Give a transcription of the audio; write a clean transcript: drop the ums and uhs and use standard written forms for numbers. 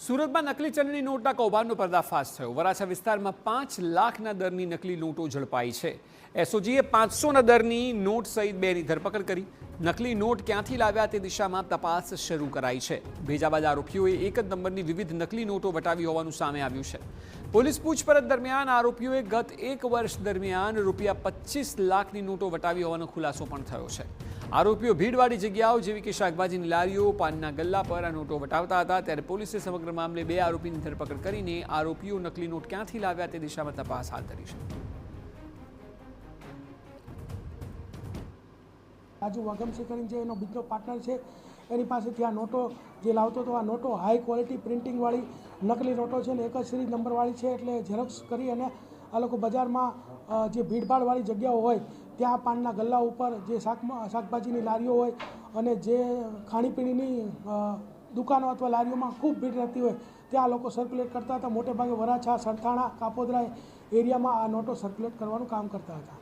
સુરતમાં નકલી ચલણી નોટના કૌભાંડનો પર્દાફાશ થયો। વરાછા વિસ્તારમાં 5 લાખના દરની નકલી નોટો ઝડપાઈ છે। એસઓજીએ 500ના દરની નોટ સહિત 2ની ધરપકડ કરી। નકલી નોટ ક્યાંથી લાવ્યા તે દિશામાં તપાસ શરૂ કરાઈ છે। ભેજાબાદ આરોપીઓએ એક જ નંબરની વિવિધ નકલી નોટો વટાવી હોવાનું સામે આવ્યું છે। પોલીસ પૂછપરછ દરમિયાન આરોપીઓએ ગત 1 વર્ષ દરમિયાન ₹25 લાખની નોટો વટાવી હોવાનો ખુલાસો પણ થયો છે। આરોપીઓ ભીડવાળી જગ્યાઓ જેવી કે શાકભાજીની લારીઓ, પાનના ગલ્લા પર આ નોટો વટાવતા હતા। ત્યારે પોલીસે સમગ્ર મામલે 2 આરોપીની ધરપકડ કરીને આરોપીઓ નકલી નોટ ક્યાંથી લાવ્યા તે દિશામાં તપાસ હાથ ધરી છે। રાજુ વાઘમસિંહ કરીને જે એનો બીજો પાર્ટનર છે એની પાસેથી આ નોટો જે લાવતો હતો, આ નોટો હાઈ ક્વોલિટી પ્રિન્ટિંગવાળી નકલી નોટો છે ને એક જ સિરીઝ નંબરવાળી છે। એટલે ઝેરોક્સ કરી અને આ લોકો બજારમાં જે ભીડભાડવાળી જગ્યાઓ હોય ત્યાં પાનના ગલ્લા ઉપર જે શાકભાજીની લારીઓ હોય અને જે ખાણીપીણીની દુકાનો અથવા લારીઓમાં ખૂબ ભીડ રહેતી હોય ત્યાં લોકો સર્ક્યુલેટ કરતા હતા। મોટેભાગે વરાછા, સરથાણા, કાપોદ્રા એરિયામાં આ નોટો સર્ક્યુલેટ કરવાનું કામ કરતા હતા।